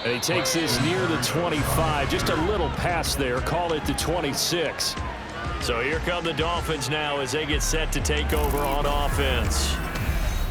And he takes this near the 25. Just a little pass there. Call it the 26. So here come the Dolphins now as they get set to take over on offense.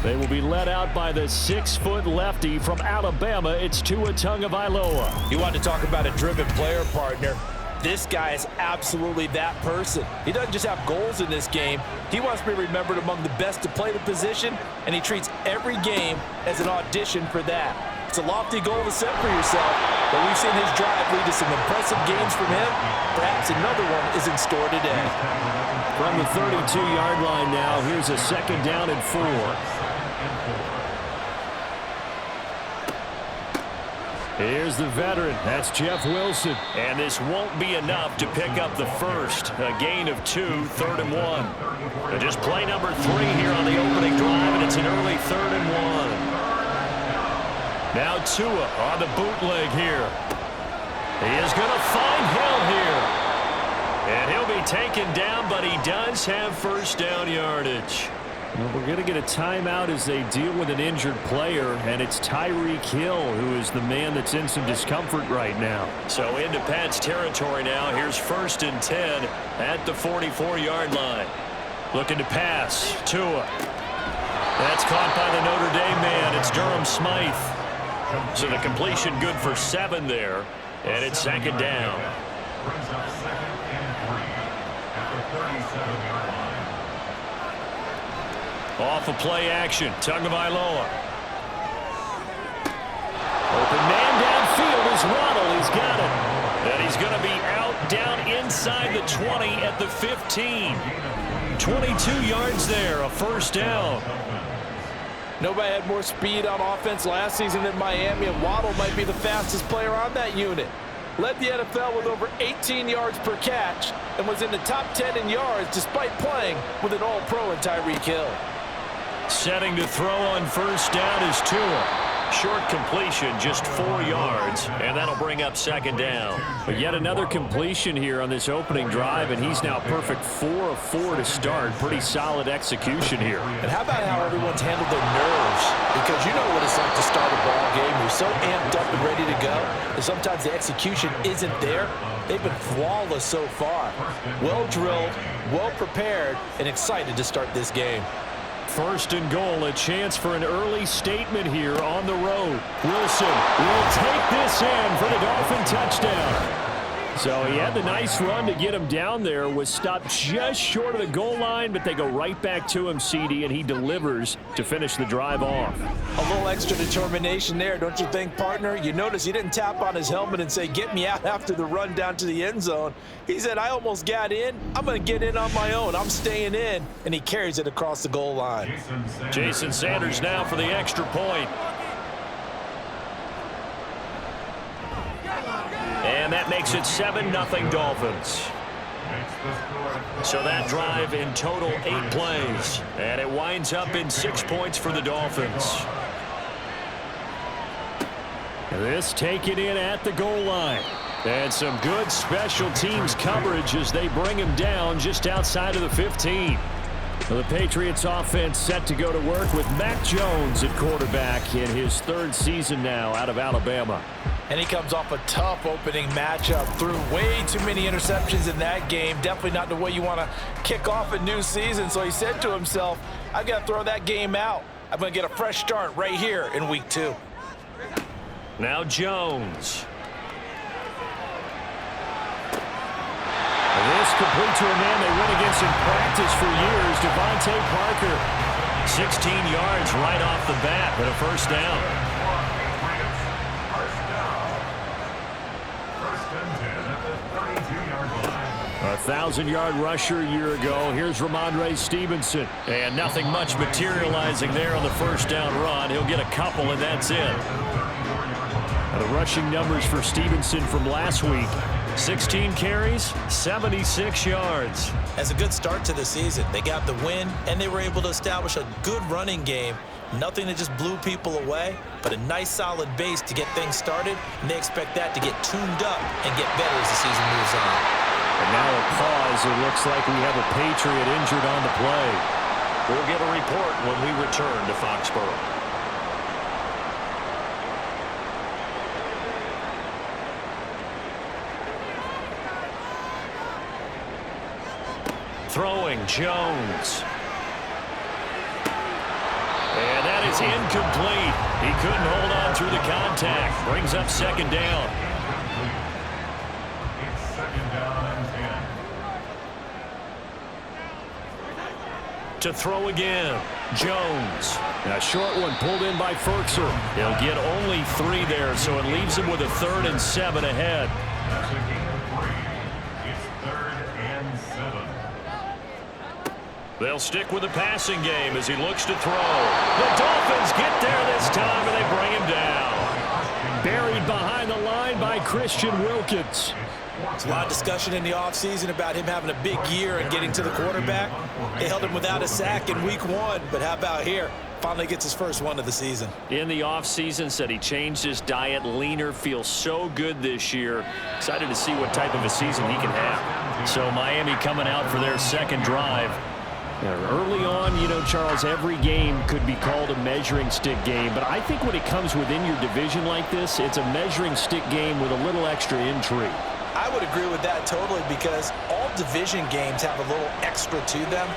They will be led out by the 6-foot lefty from Alabama. It's Tua Tagovailoa. You want to talk about a driven player, partner. This guy is absolutely that person. He doesn't just have goals in this game. He wants to be remembered among the best to play the position, and he treats every game as an audition for that. It's a lofty goal to set for yourself, but we've seen his drive lead to some impressive games from him. Perhaps another one is in store today. From the 32-yard line now, here's a 2nd down and 4. Here's the veteran. That's Jeff Wilson. And this won't be enough to pick up the first. A gain of 2, 3rd and 1. And just play number 3 here on the opening drive, and it's an early 3rd and 1. Now Tua on the bootleg here. He is going to find Hill here. And he'll be taken down, but he does have first down yardage. Well, we're going to get a timeout as they deal with an injured player, and it's Tyreek Hill who is the man that's in some discomfort right now. So into Pat's territory now. Here's 1st and 10 at the 44-yard line. Looking to pass. Tua. That's caught by the Notre Dame man. It's Durham Smythe. So the completion good for 7 there, and it's 2nd down. Off of play action, Tagovailoa. Open man downfield is Waddle. He's got it. And he's going to be out down inside the 20 at the 15. 22 yards there, a first down. Nobody had more speed on offense last season than Miami, and Waddle might be the fastest player on that unit. Led the NFL with over 18 yards per catch and was in the top 10 in yards despite playing with an all-pro in Tyreek Hill. Setting to throw on first down is Tua. Short completion, just 4 yards, and that'll bring up 2nd down. But yet another completion here on this opening drive, and he's now perfect 4 of 4 to start. Pretty solid execution here. And how about how everyone's handled their nerves? Because you know what it's like to start a ball game. You're so amped up and ready to go, and sometimes the execution isn't there. They've been flawless so far. Well drilled, well prepared, and excited to start this game. 1st and goal, a chance for an early statement here on the road. Wilson will take this in for the Dolphin touchdown. So he had the nice run to get him down there, was stopped just short of the goal line, but they go right back to him, CD, and he delivers to finish the drive off. A little extra determination there, don't you think, partner? You notice he didn't tap on his helmet and say, get me out after the run down to the end zone. He said, I almost got in. I'm going to get in on my own. I'm staying in. And he carries it across the goal line. Jason Sanders now for the extra point. And that makes it 7-0 Dolphins. So that drive in total 8 plays. And it winds up in 6 points for the Dolphins. This taken in at the goal line. And some good special teams coverage as they bring him down just outside of the 15. The Patriots offense set to go to work with Mac Jones at quarterback in his 3rd season now out of Alabama. And he comes off a tough opening matchup. Threw way too many interceptions in that game. Definitely not the way you want to kick off a new season. So he said to himself, I've got to throw that game out. I'm going to get a fresh start right here in week 2. Now Jones. This complete to a man they went against in practice for years, Devontae Parker. 16 yards right off the bat, but a first down. A 1,000-yard rusher a year ago. Here's Ramondre Stevenson. And nothing much materializing there on the first down run. He'll get a couple, and that's it. Now the rushing numbers for Stevenson from last week. 16 carries, 76 yards. That's a good start to the season. They got the win, and they were able to establish a good running game. Nothing that just blew people away, but a nice solid base to get things started, and they expect that to get tuned up and get better as the season moves on. And now a pause. It looks like we have a Patriot injured on the play. We'll get a report when we return to Foxborough. throwing, Jones. And that is incomplete. He couldn't hold on through the contact. Brings up second down. To throw again, Jones. And a short one pulled in by Ferkser. He'll get only 3 there, so it leaves him with a 3rd and 7 ahead. They'll stick with the passing game as he looks to throw. The Dolphins get there this time, and they bring him down. Buried behind the line by Christian Wilkins. There's a lot of discussion in the offseason about him having a big year and getting to the quarterback. They held him without a sack in week 1, but how about here? Finally gets his first one of the season. In the offseason, said he changed his diet, leaner, feels so good this year. Excited to see what type of a season he can have. So Miami coming out for their second drive. Early on, you know, Charles, every game could be called a measuring stick game, but I think when it comes within your division like this, it's a measuring stick game with a little extra intrigue. I would agree with that totally because all division games have a little extra to them.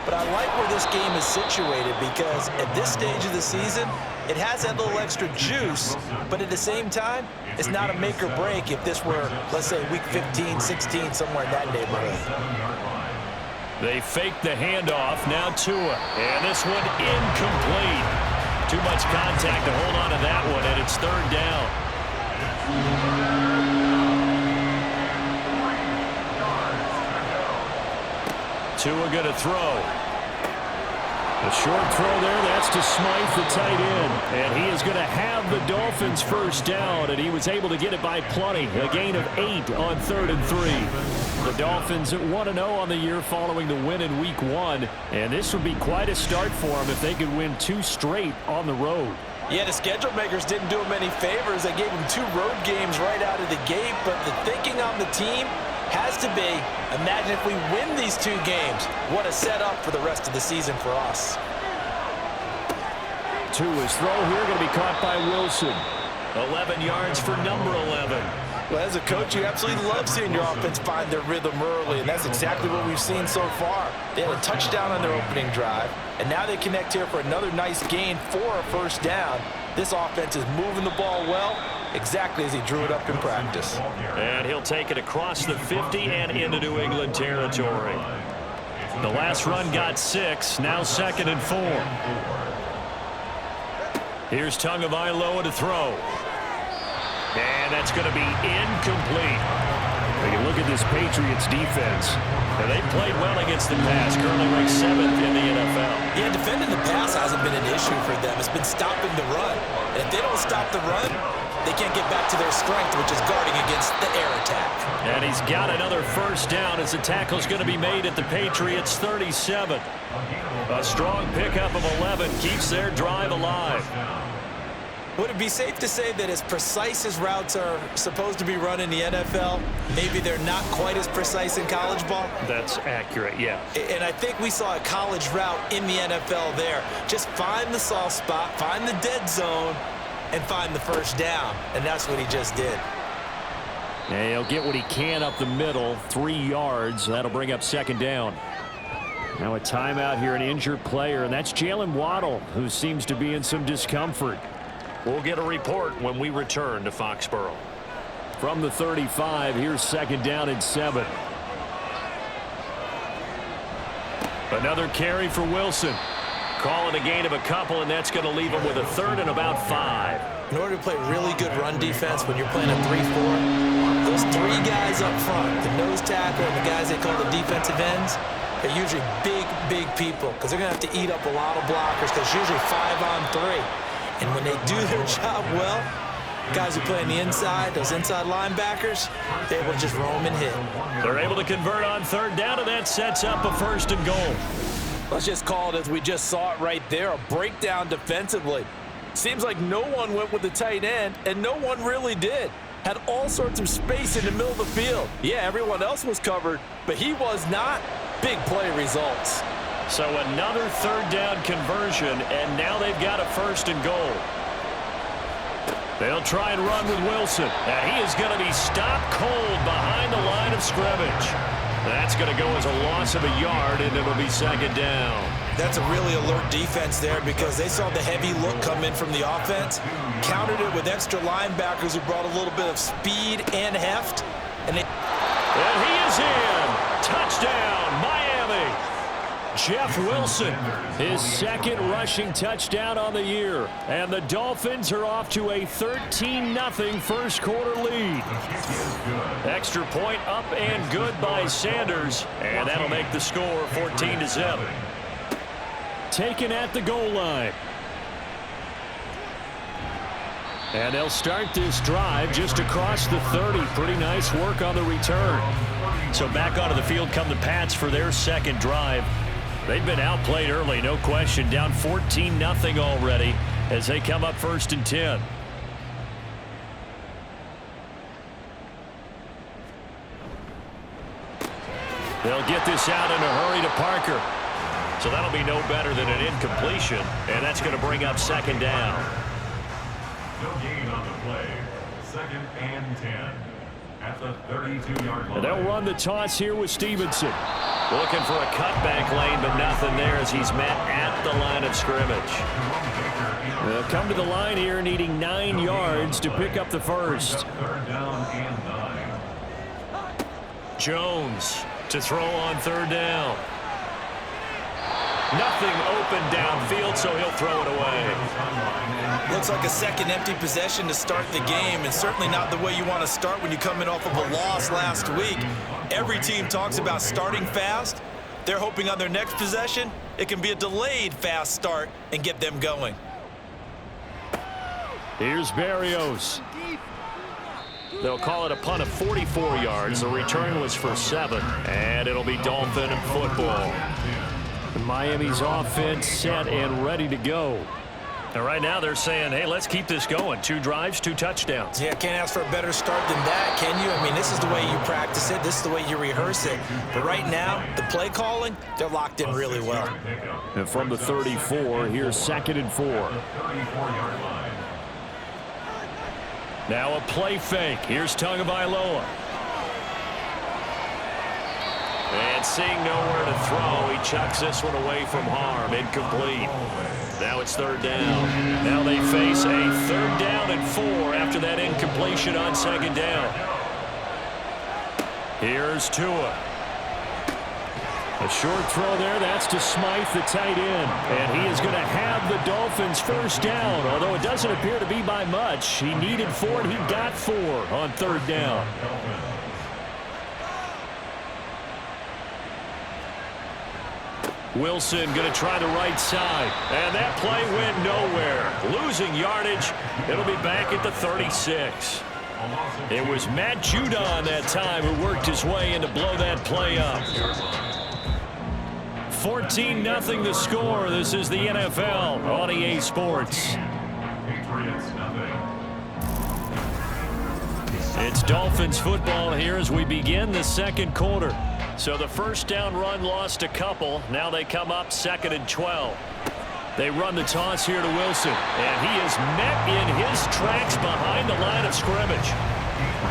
But I like where this game is situated because at this stage of the season, it has that little extra juice, but at the same time, it's not a make or break if this were, let's say, week 15, 16, somewhere in that neighborhood. They fake the handoff, now Tua. And this one incomplete. Too much contact to hold on to that one, and it's 3rd down. Tua going to throw. A short throw there, that's to Smythe, the tight end. And he is going to have the Dolphins first down, and he was able to get it by plenty. A gain of 8 on 3rd and 3. The Dolphins at 1-0 on the year following the win in week 1. And this would be quite a start for them if they could win 2 straight on the road. Yeah, the schedule makers didn't do him any favors. They gave him 2 road games right out of the gate, but the thinking on the team has to be, imagine if we win these 2 games. What a setup for the rest of the season for us. Tua's throw here going to be caught by Wilson. 11 yards for number 11. Well, as a coach, you absolutely love seeing your offense find their rhythm early, and that's exactly what we've seen so far. They had a touchdown on their opening drive, and now they connect here for another nice gain for a first down. This offense is moving the ball well, exactly as he drew it up in practice. And he'll take it across the 50 and into New England territory. The last run got 6, now 2nd and 4. Here's Tagovailoa to throw. And that's going to be incomplete. When you look at this Patriots defense, they played well against the pass, currently ranked 7th in the NFL. Yeah, defending the pass hasn't been an issue for them. It's been stopping the run. And if they don't stop the run, they can't get back to their strength, which is guarding against the air attack. And he's got another first down as the tackle's going to be made at the Patriots' 37. A strong pickup of 11 keeps their drive alive. Would it be safe to say that as precise as routes are supposed to be run in the NFL, maybe they're not quite as precise in college ball? That's accurate, yeah. And I think we saw a college route in the NFL there. Just find the soft spot, find the dead zone, and find the first down. And that's what he just did. And he'll get what he can up the middle, 3 yards. That'll bring up 2nd down. Now a timeout here, an injured player, and that's Jalen Waddle, who seems to be in some discomfort. We'll get a report when we return to Foxborough. From the 35, here's 2nd down and 7. Another carry for Wilson. Calling a gain of a couple, and that's going to leave him with a 3rd and about 5. In order to play really good run defense when you're playing a 3-4, those 3 guys up front, the nose tackle and the guys they call the defensive ends, they're usually big people because they're going to have to eat up a lot of blockers because usually 5 on 3. And when they do their job well, guys who play on the inside, those inside linebackers, they're able to just roam and hit. They're able to convert on 3rd down, and that sets up a 1st and goal. Let's just call it as we just saw it right there, a breakdown defensively. Seems like no one went with the tight end, and no one really did. Had all sorts of space in the middle of the field. Yeah, everyone else was covered, but he was not. Big play results. So another 3rd down conversion, and now they've got a 1st and goal. They'll try and run with Wilson. And he is going to be stopped cold behind the line of scrimmage. That's going to go as a loss of a yard, and it'll be second down. That's a really alert defense there because they saw the heavy look come in from the offense, countered it with extra linebackers who brought a little bit of speed and heft. And he is in. Touchdown, Miami. Jeff Wilson, his second rushing touchdown on the year. And the Dolphins are off to a 13-0 first quarter lead. Extra point up and good by Sanders. And that'll make the score 14-7. Taken at the goal line. And they'll start this drive just across the 30. Pretty nice work on the return. So back onto the field come the Pats for their second drive. They've been outplayed early, no question. Down 14-0 already as they come up 1st and 10. They'll get this out in a hurry to Parker. So that'll be no better than an incompletion, and that's going to bring up second down. No gain on the play. 2nd and 10 at the 32-yard line. And they'll run the toss here with Stevenson. Looking for a cutback lane, but nothing there as he's met at the line of scrimmage. They'll come to the line here needing 9 yards to pick up the first. 3rd down and 9. Jones to throw on 3rd down. Nothing open downfield, so he'll throw it away. looks like a second empty possession to start the game, and certainly not the way you want to start when you come in off of a loss last week. Every team talks about starting fast. They're hoping on their next possession, it can be a delayed fast start and get them going. Here's Berrios. They'll call it a punt of 44 yards. The return was for 7, and it'll be Dolphin football. Miami's offense set and ready to go. And right now they're saying, hey, let's keep this going. 2 drives, 2 touchdowns. Yeah, can't ask for a better start than that, can you? I mean, this is the way you practice it. This is the way you rehearse it. But right now, the play calling, they're locked in really well. And from the 34, here's 2nd and 4. Now a play fake. Here's Tagovailoa. And seeing nowhere to throw, he chucks this one away from harm. Incomplete. Now it's 3rd down. Now they face a 3rd down and 4 after that incompletion on 2nd down. Here's Tua. A short throw there. That's to Smythe, the tight end. And he is going to have the Dolphins' 1st down, although it doesn't appear to be by much. He needed 4, and he got 4 on 3rd down. Wilson going to try the right side. And that play went nowhere. Losing yardage. It'll be back at the 36. It was Matt Judon that time who worked his way in to blow that play up. 14-0 the score. This is the NFL on EA Sports. It's Dolphins football here as we begin the 2nd quarter. So the 1st down run lost a couple. Now they come up 2nd and 12. They run the toss here to Wilson. And he is met in his tracks behind the line of scrimmage.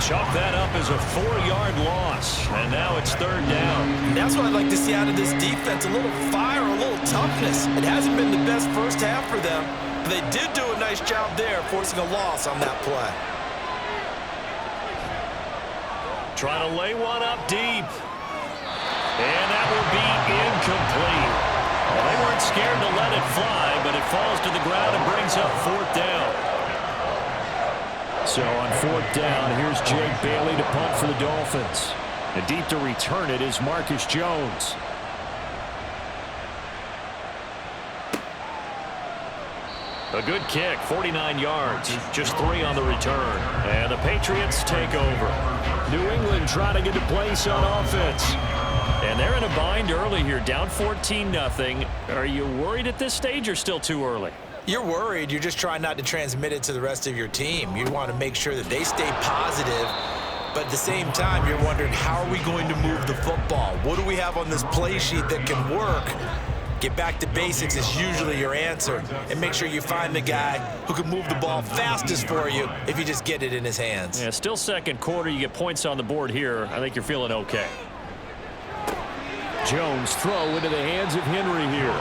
Chalk that up as a 4-yard loss. And now it's 3rd down. And that's what I'd like to see out of this defense. A little fire, a little toughness. It hasn't been the best first half for them. But they did do a nice job there, forcing a loss on that play. Trying to lay one up deep. And that will be incomplete. Well, they weren't scared to let it fly, but it falls to the ground and brings up 4th down. So on 4th down, here's Jake Bailey to punt for the Dolphins. And deep to return it is Marcus Jones. A good kick, 49 yards, just 3 on the return. And the Patriots take over. New England trying to get a place on offense. And they're in a bind early here, down 14-0. Are you worried at this stage or still too early? You're worried. You're just trying not to transmit it to the rest of your team. You want to make sure that they stay positive. But at the same time, you're wondering, how are we going to move the football? What do we have on this play sheet that can work? Get back to basics is usually your answer. And make sure you find the guy who can move the ball fastest for you if you just get it in his hands. Yeah, still 2nd quarter. You get points on the board here. I think you're feeling okay. Jones throw into the hands of Henry here.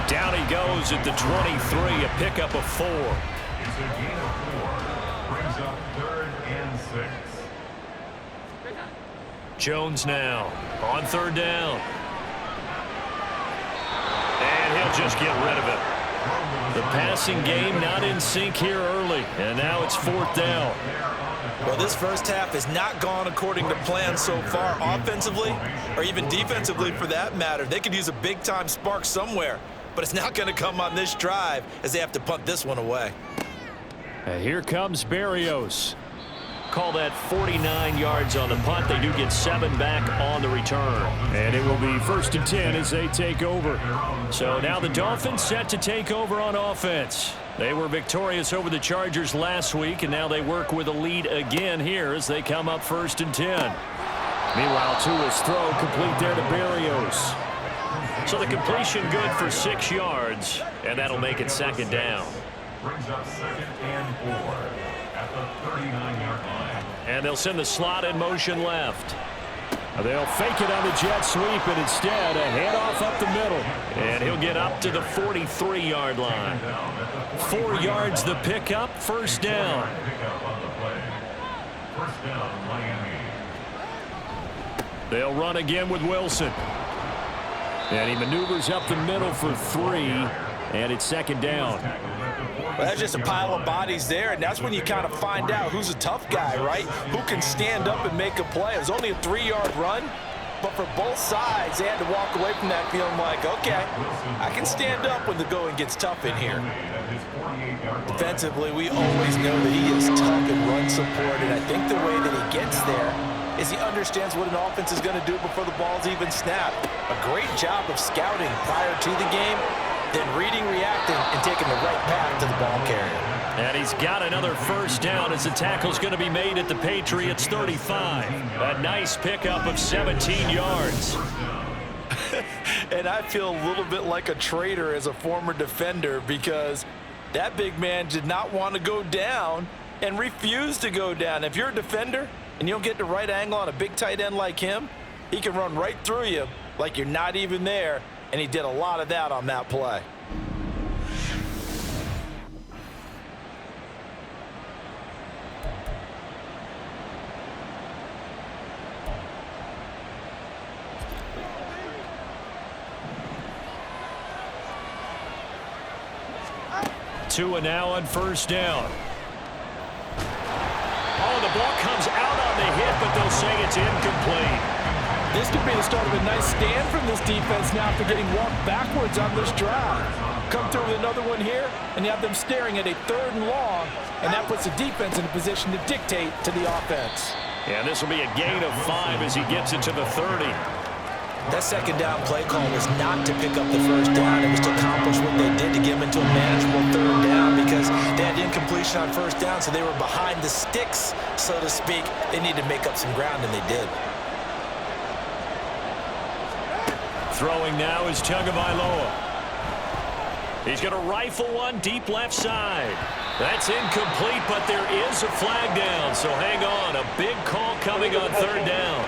Down he goes at the 23, a pickup of 4. It's a gain of 4. Brings up 3rd and 6. Jones now on 3rd down. And he'll just get rid of it. The passing game not in sync here early, and now it's 4th down. Well, this first half has not gone according to plan so far offensively or even defensively for that matter. They could use a big-time spark somewhere, but it's not going to come on this drive as they have to punt this one away. And here comes Berrios. Call that 49 yards on the punt. They do get 7 back on the return. And it will be 1st and 10 as they take over. So now the Dolphins set to take over on offense. They were victorious over the Chargers last week, and now they work with a lead again here as they come up 1st and 10. Meanwhile, Tua's throw complete there to Berrios. So the completion good for 6 yards, and that'll make it 2nd down. Brings up 2nd and 4 at the 39-yard line. And they'll send the slot in motion left. They'll fake it on the jet sweep, and instead a handoff up the middle. And he'll get up to the 43-yard line. 4 yards the pickup, 1st down. Pickup on the play. 1st down, Miami. They'll run again with Wilson. And he maneuvers up the middle for 3, and it's 2nd down. Well, that's just a pile of bodies there, and that's when you kind of find out who's a tough guy, right? Who can stand up and make a play. It was only a 3-yard run, but for both sides, they had to walk away from that feeling like, okay, I can stand up when the going gets tough in here. Defensively, we always know that he is tough in run support, and I think the way that he gets there is he understands what an offense is going to do before the ball's even snapped. A great job of scouting prior to the game, then reading, reacting, and taking the right path to the ball carrier. And he's got another 1st down as the tackle's going to be made at the Patriots 35. A nice pickup of 17 yards. And I feel a little bit like a traitor as a former defender because that big man did not want to go down and refused to go down. If you're a defender and you don't get the right angle on a big tight end like him, he can run right through you like you're not even there. And he did a lot of that on that play. Tua now on 1st down. Oh, the ball comes out on the hit, but they'll say it's incomplete. This could be the start of a nice stand from this defense now after getting walked backwards on this drive. Come through with another one here, and you have them staring at a 3rd and long, and that puts the defense in a position to dictate to the offense. And this will be a gain of 5 as he gets it to the 30. That 2nd down play call was not to pick up the 1st down. It was to accomplish what they did to get them into a manageable 3rd down because they had incompletion on 1st down, so they were behind the sticks, so to speak. They needed to make up some ground, and they did. Throwing now is Tagovailoa. He's going to rifle one deep left side. That's incomplete, but there is a flag down, so hang on. A big call coming on 3rd down.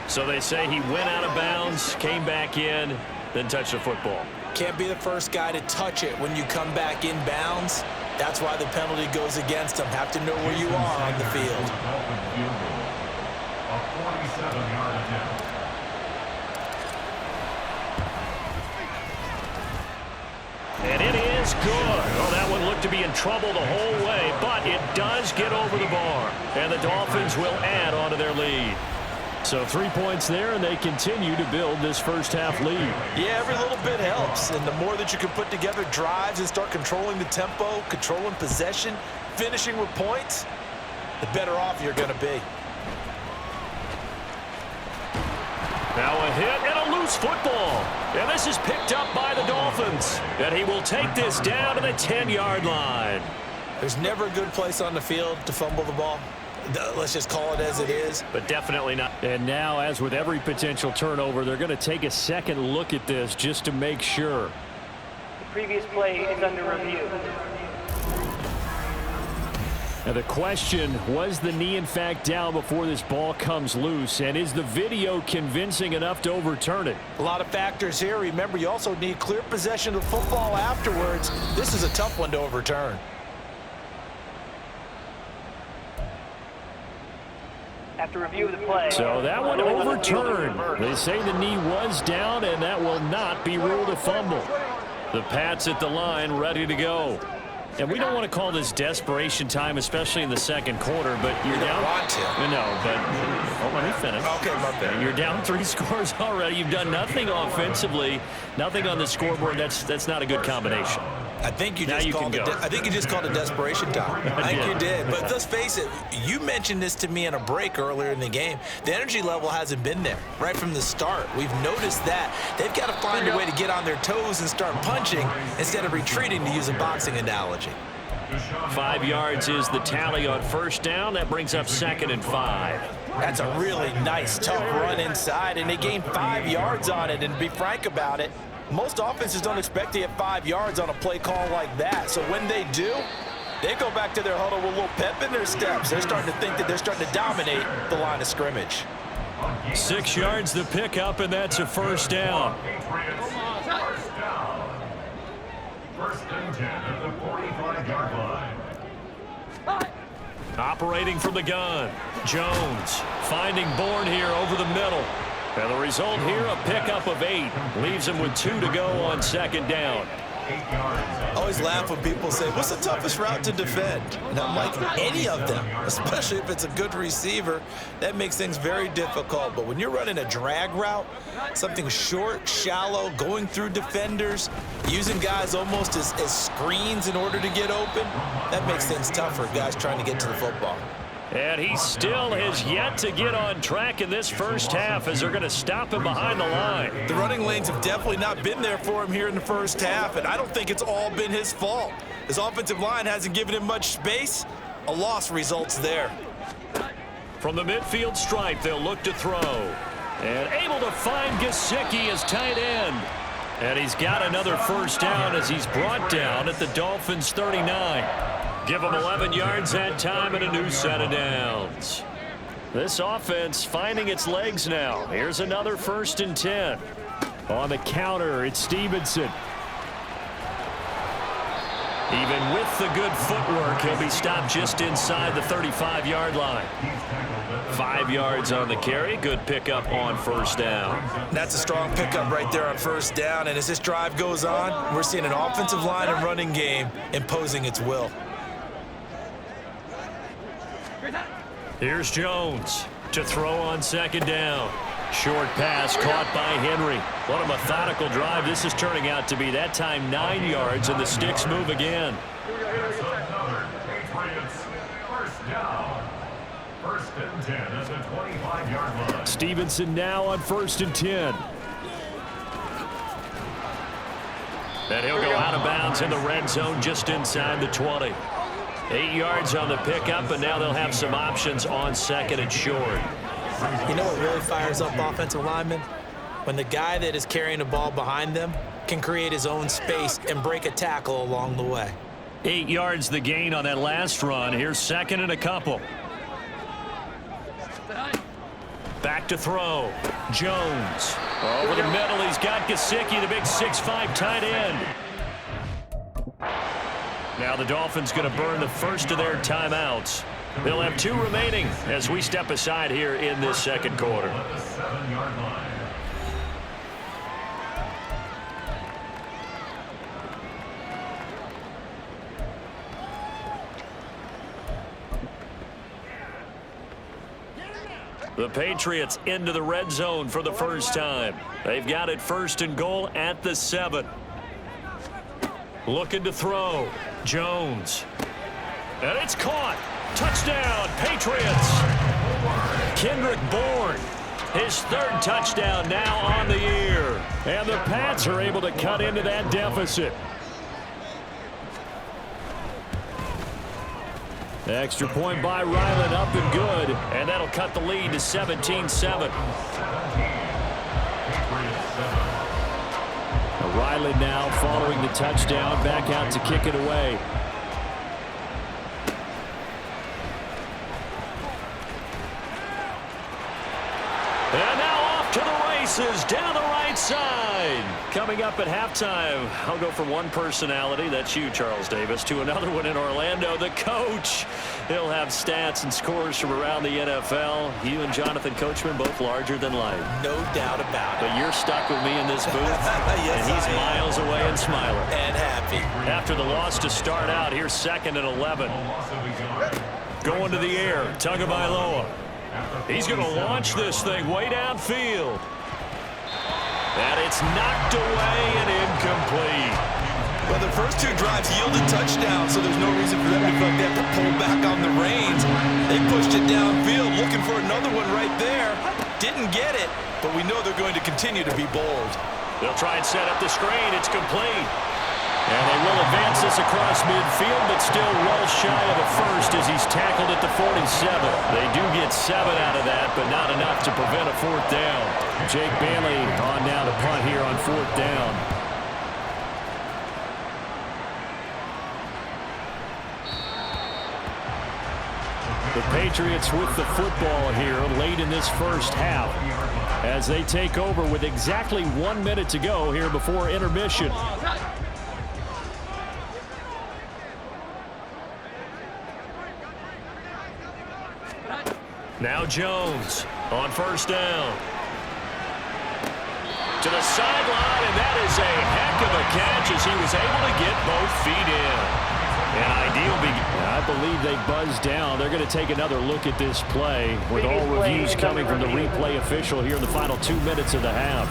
So they say he went out of bounds, came back in, then touched the football. Can't be the first guy to touch it when you come back in bounds. That's why the penalty goes against him. Have to know where you are on the field. A 47-yard attempt. And it is good. Oh, that one looked to be in trouble the whole way, but it does get over the bar. And the Dolphins will add on to their lead. So 3 points there, and they continue to build this first half lead. Yeah, every little bit helps. And the more that you can put together drives and start controlling the tempo, controlling possession, finishing with points, the better off you're going to be. Now a hit and a loose football. And this is picked up by the Dolphins. And he will take this down to the 10-yard line. There's never a good place on the field to fumble the ball. Let's just call it as it is. But definitely not. And now, as with every potential turnover, they're going to take a second look at this just to make sure. The previous play is under review. Now the question, was the knee in fact down before this ball comes loose? And is the video convincing enough to overturn it? A lot of factors here. Remember, you also need clear possession of the football afterwards. This is a tough one to overturn. After review of the play. So that one overturned. They say the knee was down, and that will not be ruled a fumble. The Pats at the line, ready to go. And we don't want to call this desperation time, especially in the second quarter, but you're down. Want to. No, but let me finish. Okay, my bad. You're down 3 scores already. You've done nothing offensively, nothing on the scoreboard. That's not a good combination. I think you just called it. I think you just called it desperation time. I think you did. But let's face it. You mentioned this to me in a break earlier in the game. The energy level hasn't been there right from the start. We've noticed that they've got to find a way to get on their toes and start punching instead of retreating, to use a boxing analogy. 5 yards is the tally on first down. That brings up 2nd and 5. That's a really nice, tough run inside, and they gained 5 yards on it. And to be frank about it, most offenses don't expect to get 5 yards on a play call like that. So when they do, they go back to their huddle with a little pep in their steps. They're starting to think that they're starting to dominate the line of scrimmage. 6 yards the pickup, and that's a first down. First and 10 at the 45-yard line. Operating from the gun, Jones finding Bourne here over the middle. And the result here, a pickup of 8. Leaves him with 2 to go on 2nd down. I always laugh when people say, what's the toughest route to defend? And I'm like, any of them, especially if it's a good receiver. That makes things very difficult. But when you're running a drag route, something short, shallow, going through defenders, using guys almost as screens in order to get open, that makes things tough for guys trying to get to the football. And he still has yet to get on track in this first half as they're going to stop him behind the line. The running lanes have definitely not been there for him here in the first half, and I don't think it's all been his fault. His offensive line hasn't given him much space. A loss results there. From the midfield stripe, they'll look to throw. And able to find Gesicki as tight end. And he's got another first down as he's brought down at the Dolphins' 39. Give him 11 yards that time and a new set of downs. This offense finding its legs now. Here's another 1st and 10. On the counter, it's Stevenson. Even with the good footwork, he'll be stopped just inside the 35-yard line. 5 yards on the carry. Good pickup on first down. That's a strong pickup right there on first down. And as this drive goes on, we're seeing an offensive line and running game imposing its will. Here's Jones to throw on 2nd down. Short pass caught by Henry. What a methodical drive this is turning out to be. That time 9 yards, and the sticks move again. Another Patriots first down. 1st and 10 at the 25-yard line. Stevenson now on 1st and 10. And he'll go out of bounds in the red zone just inside the 20. 8 yards on the pickup, and now they'll have some options on 2nd and short. You know what really fires up offensive linemen? When the guy that is carrying the ball behind them can create his own space and break a tackle along the way. 8 yards the gain on that last run. Here's 2nd and a couple. Back to throw. Jones. Over the middle, he's got Gesicki, the big 6'5" tight end. Now the Dolphins going to burn the first of their timeouts. They'll have 2 remaining as we step aside here in this second quarter. The 7-yard line. The Patriots into the red zone for the first time. They've got it 1st and goal at the 7. Looking to throw. Jones. And it's caught. Touchdown, Patriots. Kendrick Bourne. His 3rd touchdown now on the year. And the Pats are able to cut into that deficit. Extra point by Ryland, up and good. And that'll cut the lead to 17-7. Ryland now following the touchdown, back out to kick it away. bounces down the right side. Coming up at halftime, I'll go from one personality, that's you, Charles Davis, to another one in Orlando, the coach. He'll have stats and scores from around the NFL. You and Jonathan Coachman both larger than life. No doubt about it. But you're stuck with me in this booth, yes, and he's miles away and smiling. And happy. After the loss to start out, here's 2nd and 11. Going to the air, Tagovailoa. He's going to launch this thing way downfield. And it's knocked away and incomplete. Well, the first 2 drives yielded touchdowns, so there's no reason for them to feel like they have to pull back on the reins. They pushed it downfield, looking for another one right there. Didn't get it, but we know they're going to continue to be bold. They'll try and set up the screen. It's complete. And they will advance this across midfield, but still well shy of a first as he's tackled at the 47. They do get 7 out of that, but not enough to prevent a 4th down. Jake Bailey on now to punt here on 4th down. The Patriots with the football here late in this first half as they take over with exactly 1 minute to go here before intermission. Now Jones on 1st down. To the sideline, and that is a heck of a catch as he was able to get both feet in. I believe they buzzed down. They're going to take another look at this play with all reviews coming from the replay official here in the final 2 minutes of the half.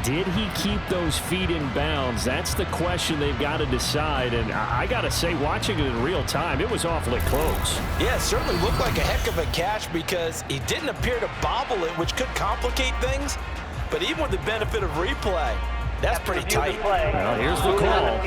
Did he keep those feet in bounds? That's the question they've got to decide. And I got to say, watching it in real time, it was awfully close. Yeah, it certainly looked like a heck of a catch because he didn't appear to bobble it, which could complicate things. But even with the benefit of replay, that's pretty tight. Well, here's the call.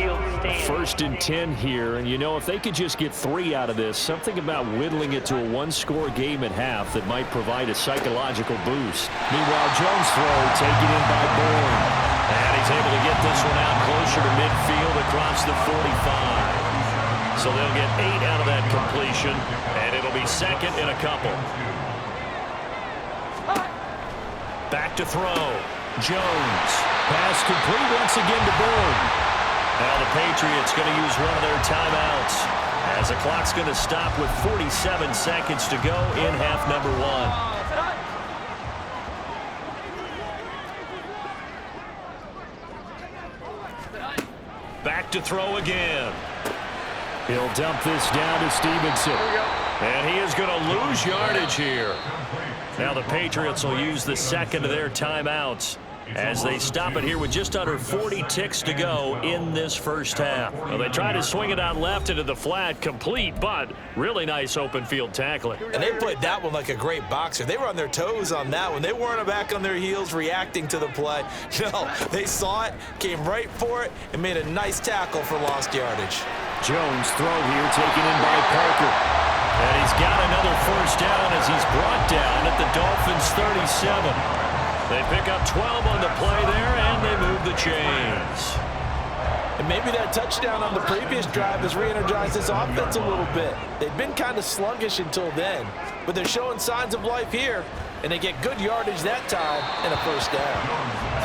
1st and 10 here. And, you know, if they could just get 3 out of this, something about whittling it to a 1-score game at half that might provide a psychological boost. Meanwhile, Jones' throw taken in by Bourne. And he's able to get this one out closer to midfield across the 45. So they'll get 8 out of that completion, and it'll be 2nd and a couple. Back to throw. Jones. Pass complete once again to Bourne. Now the Patriots going to use one of their timeouts as the clock's going to stop with 47 seconds to go in half number 1. Back to throw again. He'll dump this down to Stevenson. And he is going to lose yardage here. Now the Patriots will use the 2nd of their timeouts as they stop it here with just under 40 ticks to go in this first half. Well, they try to swing it out left into the flat, complete, but really nice open field tackling. And they played that one like a great boxer. They were on their toes on that one. They weren't back on their heels reacting to the play. No, they saw it, came right for it, and made a nice tackle for lost yardage. Jones' throw here taken in by Parker. And he's got another 1st down as he's brought down at the Dolphins' 37. They pick up 12 on the play there, and they move the chains. And maybe that touchdown on the previous drive has re-energized this offense a little bit. They've been kind of sluggish until then, but they're showing signs of life here, and they get good yardage that time and a 1st down.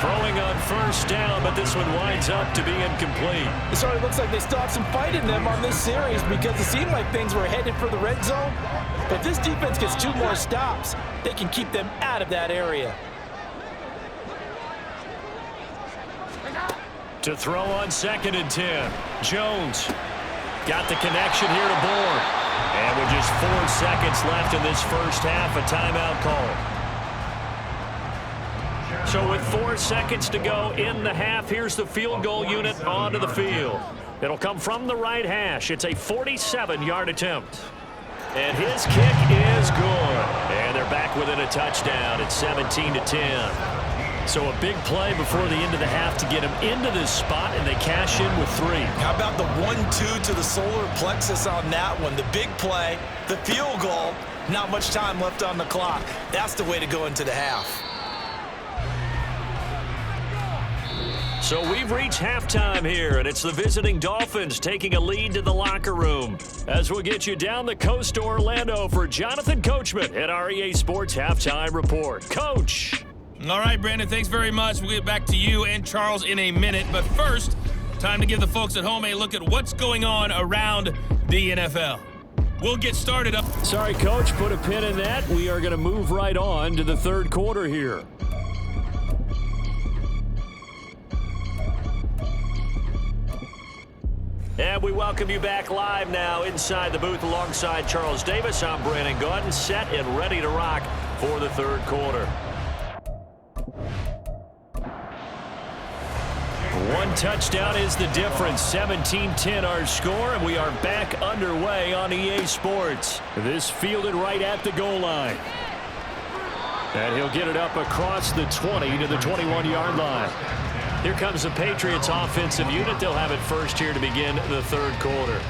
Throwing on 1st down, but this one winds up to be incomplete. It sort of looks like they still have some fight in them on this series because it seemed like things were headed for the red zone. But if this defense gets 2 more stops, they can keep them out of that area. To throw on 2nd and 10. Jones got the connection here to Bourne. And with just 4 seconds left in this first half, a timeout call. So with 4 seconds to go in the half, here's the field goal unit onto the field. It'll come from the right hash. It's a 47-yard attempt. And his kick is good. And they're back within a touchdown at 17-10. So a big play before the end of the half to get him into this spot, and they cash in with 3. How about the 1-2 to the solar plexus on that one? The big play, the field goal, not much time left on the clock. That's the way to go into the half. So we've reached halftime here, and it's the visiting Dolphins taking a lead to the locker room. As we'll get you down the coast to Orlando for Jonathan Coachman at our EA Sports Halftime Report. Coach. All right, Brandon, thanks very much. We'll get back to you and Charles in a minute. But first, time to give the folks at home a look at what's going on around the NFL. We'll get started up. Sorry, Coach, put a pin in that. We are going to move right on to the third quarter here. And we welcome you back live now inside the booth alongside Charles Davis. I'm Brandon Gaudin, set and ready to rock for the third quarter. One touchdown is the difference. 17-10 our score, and we are back underway on EA Sports. This fielded right at the goal line. And he'll get it up across the 20 to the 21-yard line. Here comes the Patriots offensive unit. They'll have it first here to begin the third quarter.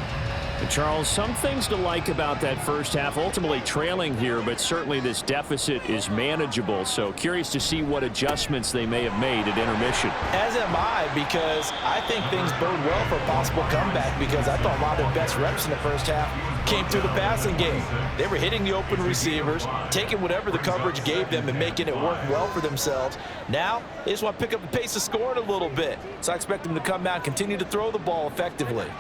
And Charles, some things to like about that first half. Ultimately trailing here, but certainly this deficit is manageable. So curious to see what adjustments they may have made at intermission. As am I, because I think things bode well for a possible comeback, because I thought a lot of the best reps in the first half came through the passing game. They were hitting the open receivers, taking whatever the coverage gave them and making it work well for themselves. Now, they just want to pick up the pace of scoring a little bit. So I expect them to come out and continue to throw the ball effectively.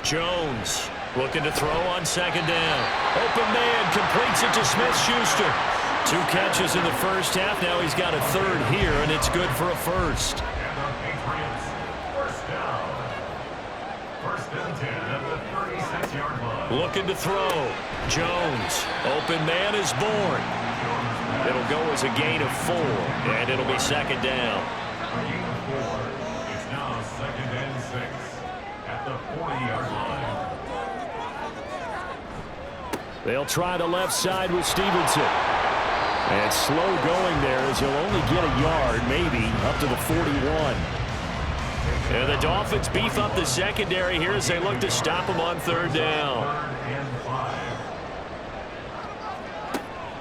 Jones looking to throw on second down. Open man completes it to Smith-Schuster. 2 catches in the first half. Now he's got a third here, and it's good for a first. And the Patriots, first down. First and 10 at the 36-yard line. Looking to throw. Jones. Open man is born. It'll go as a gain of 4, and it'll be second down. A gain of 4. It's now second and 6 at the 40-yard line. They'll try the left side with Stevenson. And slow going there as he'll only get a yard, maybe, up to the 41. And the Dolphins beef up the secondary here as they look to stop him on third down. Third and 5.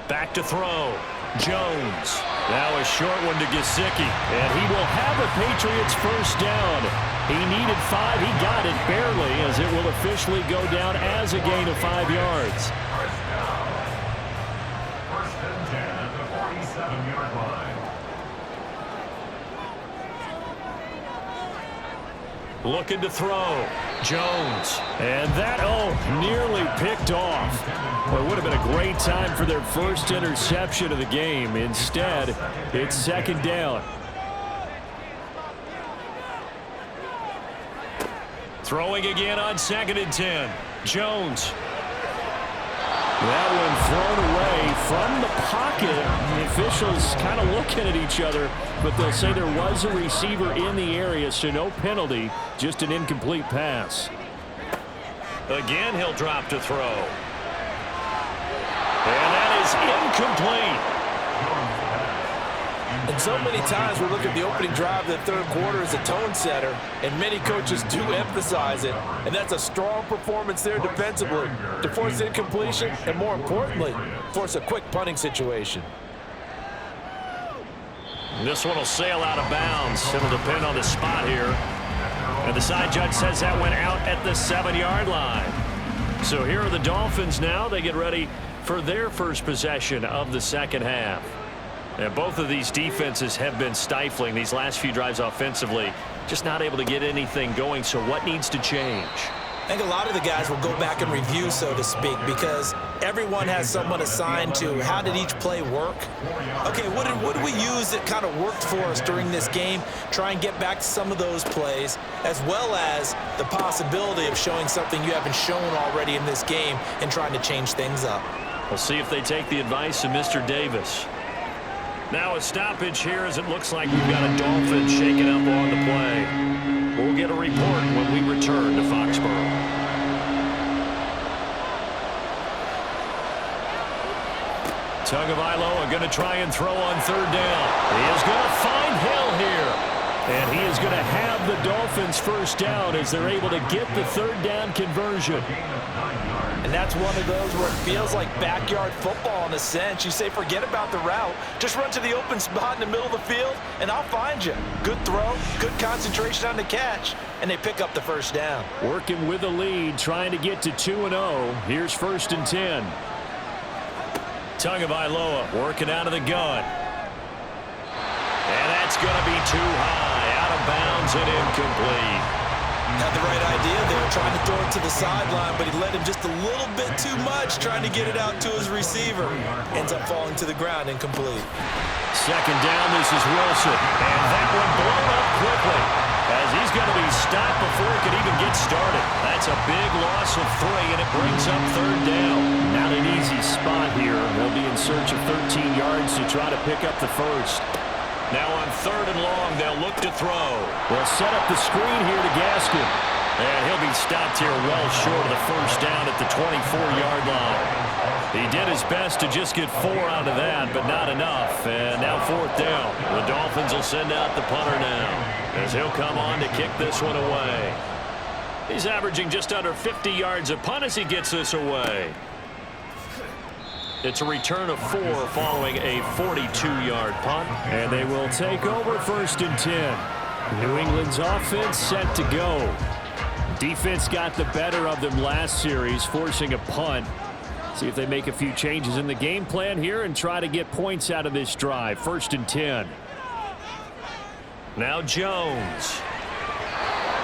Back to throw. Jones. Now a short one to Gesicki. And he will have a Patriots first down. He needed 5. He got it barely, as it will officially go down as a gain of 5 yards. First down. First and 10 at the 47-yard line. Looking to throw. Jones. And that, nearly picked off. Well, it would have been a great time for their first interception of the game. Instead, it's second down. Throwing again on second and 10. Jones. That one thrown away from the pocket. The officials kind of looking at each other, but they'll say there was a receiver in the area, so no penalty, just an incomplete pass. Again, he'll drop to throw. And that is incomplete. And so many times we look at the opening drive of the third quarter as a tone setter, and many coaches do emphasize it, and that's a strong performance there defensively to force incompletion and, more importantly, force a quick punting situation. This one will sail out of bounds. It'll depend on the spot here. And the side judge says that went out at the 7-yard line. So here are the Dolphins now. They get ready for their first possession of the second half. And both of these defenses have been stifling these last few drives offensively. Just not able to get anything going. So what needs to change? I think a lot of the guys will go back and review, so to speak, because everyone has someone assigned to how did each play work. Okay, what did we use that kind of worked for us during this game? Try and get back to some of those plays, as well as the possibility of showing something you haven't shown already in this game and trying to change things up. We'll see if they take the advice of Mr. Davis. Now a stoppage here as it looks like we've got a Dolphin shaking up on the play. We'll get a report when we return to Foxborough. Tagovailoa going to try and throw on third down. He is going to find Hill here. And he is going to have the Dolphins first down as they're able to get the third down conversion. And that's one of those where it feels like backyard football in a sense. You say, forget about the route. Just run to the open spot in the middle of the field, and I'll find you. Good throw, good concentration on the catch, and they pick up the first down. Working with the lead, trying to get to 2-0. Here's 1st and 10. Tagovailoa working out of the gun. And that's going to be too high, out of bounds and incomplete. Had the right idea there, trying to throw it to the sideline, but he led him just a little bit too much, trying to get it out to his receiver. Ends up falling to the ground, incomplete. 2nd down, this is Wilson. And that one blown up quickly as he's going to be stopped before he can even get started. That's a big loss of 3, and it brings up 3rd down. Not an easy spot here. They'll be in search of 13 yards to try to pick up the first. Now on 3rd and long, they'll look to throw. They'll set up the screen here to Gaskin. And he'll be stopped here well short of the first down at the 24-yard line. He did his best to just get 4 out of that, but not enough. And now 4th down. The Dolphins will send out the punter now, as he'll come on to kick this one away. He's averaging just under 50 yards a punt as he gets this away. It's a return of 4 following a 42-yard punt. And they will take over 1st and 10. New England's offense set to go. Defense got the better of them last series, forcing a punt. See if they make a few changes in the game plan here and try to get points out of this drive. 1st and 10. Now Jones.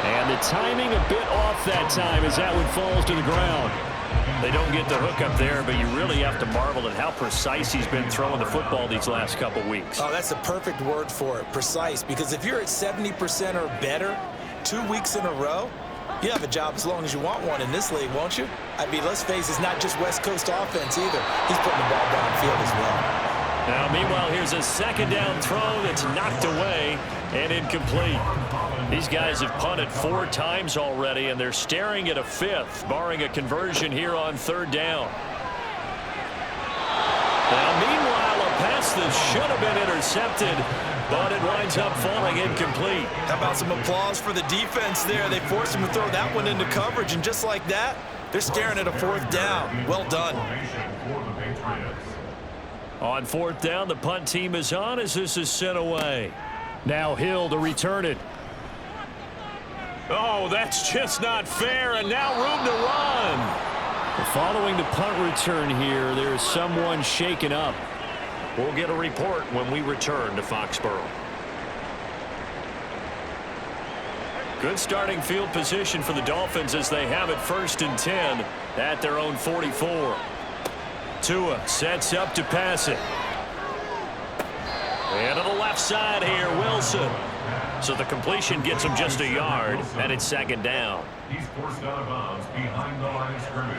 And the timing a bit off that time as that one falls to the ground. They don't get the hook up there, but you really have to marvel at how precise he's been throwing the football these last couple weeks. Oh, that's the perfect word for it, precise. Because if you're at 70% or better 2 weeks in a row, you have a job as long as you want one in this league, won't you? I mean, let's face it, it's not just West Coast offense either. He's putting the ball downfield as well. Now, meanwhile, here's a 2nd down throw that's knocked away and incomplete. These guys have punted 4 times already, and they're staring at a 5th, barring a conversion here on 3rd down. Now, meanwhile, a pass that should have been intercepted, but it winds up falling incomplete. How about some applause for the defense there? They forced him to throw that one into coverage, and just like that, they're staring at a 4th down. Well done. On 4th down, the punt team is on as this is sent away. Now Hill to return it. Oh, that's just not fair, and now room to run. Following the punt return here, there's someone shaken up. We'll get a report when we return to Foxborough. Good starting field position for the Dolphins as they have it 1st and 10 at their own 44. Tua sets up to pass it. And to the left side here, Wilson. So the completion gets him just a yard, and it's 2nd down. He's forced out of bounds behind the line of scrimmage.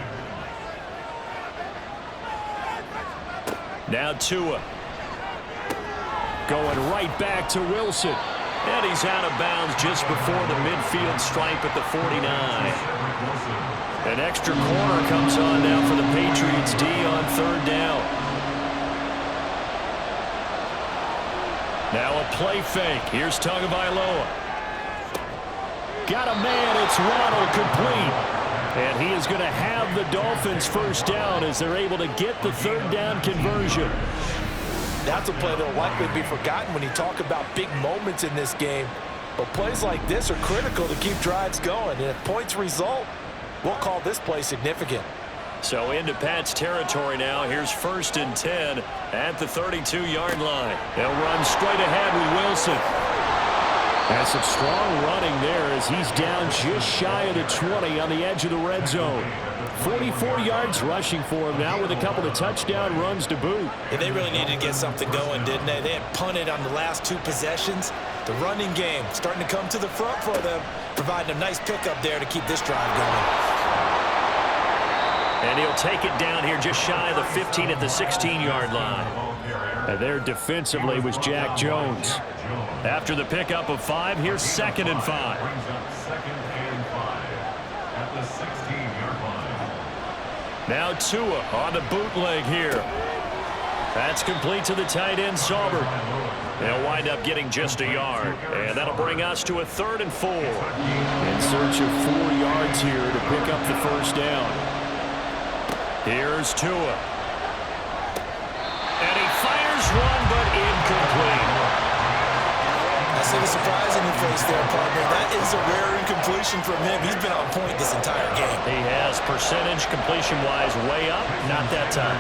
Now Tua. Going right back to Wilson. And he's out of bounds just before the midfield stripe at the 49. An extra corner comes on now for the Patriots D on 3rd down. Now a play fake. Here's Tagovailoa. Got a man. It's Waddle complete. And he is going to have the Dolphins first down as they're able to get the 3rd down conversion. That's a play that will likely be forgotten when you talk about big moments in this game. But plays like this are critical to keep drives going. And if points result, we'll call this play significant. So into Pat's territory now. Here's 1st and 10 at the 32-yard line. They'll run straight ahead with Wilson. That's some strong running there as he's down just shy of the 20 on the edge of the red zone. 44 yards rushing for him now with a couple of touchdown runs to boot. And they really needed to get something going, didn't they? They had punted on the last 2 possessions. The running game starting to come to the front for them, providing a nice pickup there to keep this drive going. And he'll take it down here just shy of the 15 at the 16-yard line. And there defensively was Jack Jones. After the pickup of 5, here's 2nd and 5. Now Tua on the bootleg here. That's complete to the tight end, Saubert. They'll wind up getting just a yard. And that'll bring us to a 3rd and 4. In search of 4 yards here to pick up the first down. Here's Tua. And he fires one, but incomplete. I see the surprise in your face there, partner. That is a rare incompletion from him. He's been on point this entire game. He has percentage completion-wise way up. Not that time.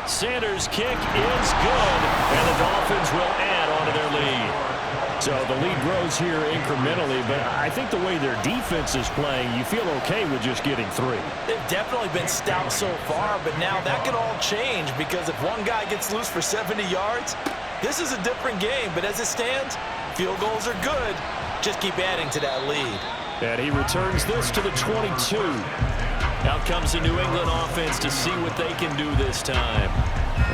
Sanders' kick is good, and the Dolphins will add on to their lead. So the lead grows here incrementally, but I think the way their defense is playing, you feel okay with just getting 3. They've definitely been stout so far, but now that could all change because if one guy gets loose for 70 yards, this is a different game. But as it stands, field goals are good. Just keep adding to that lead. And he returns this to the 22. Out comes the New England offense to see what they can do this time.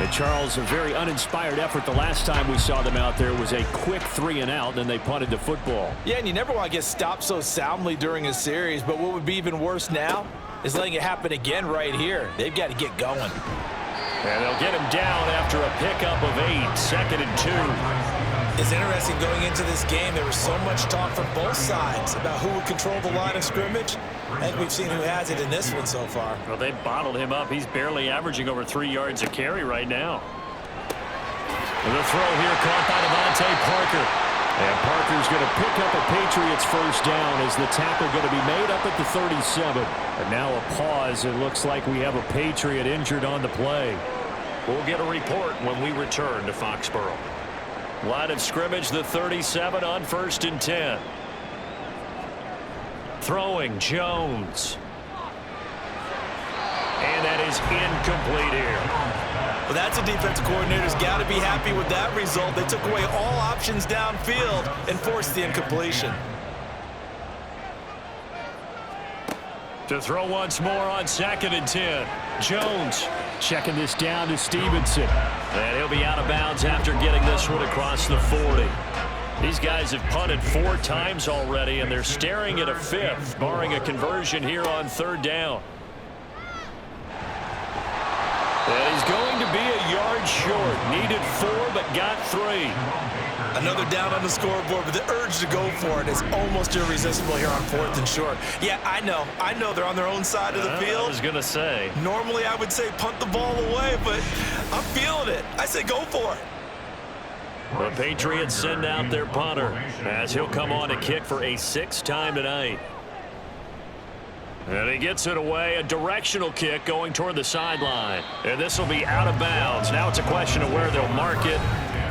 And Charles, a very uninspired effort the last time we saw them out there was a quick 3 and out, and they punted the football. Yeah, and you never want to get stopped so soundly during a series, but what would be even worse now is letting it happen again right here. They've got to get going. And they'll get him down after a pickup of 8, 2nd and 2. It's interesting going into this game. There was so much talk from both sides about who would control the line of scrimmage. I think we've seen who has it in this one so far. Well, they bottled him up. He's barely averaging over 3 yards a carry right now. And the throw here caught by Devontae Parker. And Parker's going to pick up a Patriots first down as the tackle going to be made up at the 37. And now a pause. It looks like we have a Patriot injured on the play. We'll get a report when we return to Foxborough. Line of scrimmage, the 37 on 1st and 10. Throwing Jones. And that is incomplete here. Well, that's a defense coordinator's got to be happy with that result. They took away all options downfield and forced the incompletion. To throw once more on 2nd and 10. Jones checking this down to Stevenson. And he'll be out of bounds after getting this one across the 40. These guys have punted 4 times already, and they're staring at a 5th, barring a conversion here on 3rd down. And he's going to be a yard short. Needed 4, but got 3. Another down on the scoreboard, but the urge to go for it is almost irresistible here on 4th and short. Yeah, I know they're on their own side of the field. I was going to say. Normally I would say punt the ball away, but I'm feeling it. I say go for it. The Patriots send out their punter as he'll come on to kick for a 6th time tonight. And he gets it away, a directional kick going toward the sideline. And this will be out of bounds. Now it's a question of where they'll mark it.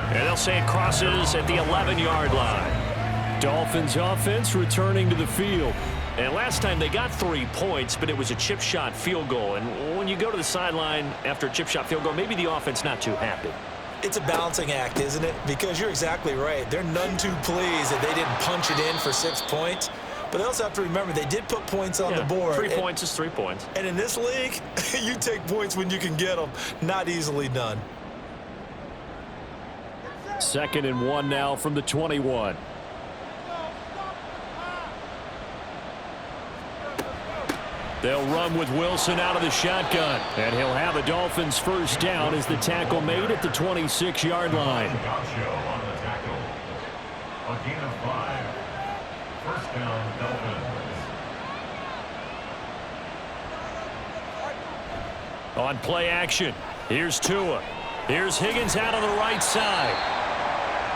And they'll say it crosses at the 11-yard line. Dolphins offense returning to the field. And last time they got 3 points, but it was a chip shot field goal. And when you go to the sideline after a chip shot field goal, maybe the offense not too happy. It's a balancing act, isn't it? Because you're exactly right. They're none too pleased that they didn't punch it in for 6 points. But they also have to remember they did put points on the board. 3 points is 3 points. And in this league, you take points when you can get them. Not easily done. 2nd and 1 now from the 21. They'll run with Wilson out of the shotgun. And he'll have a Dolphins first down as the tackle made at the 26-yard line. Gaucho on the tackle. A gain of 5. First down, Dolphins. On play action, here's Tua. Here's Higgins out on the right side.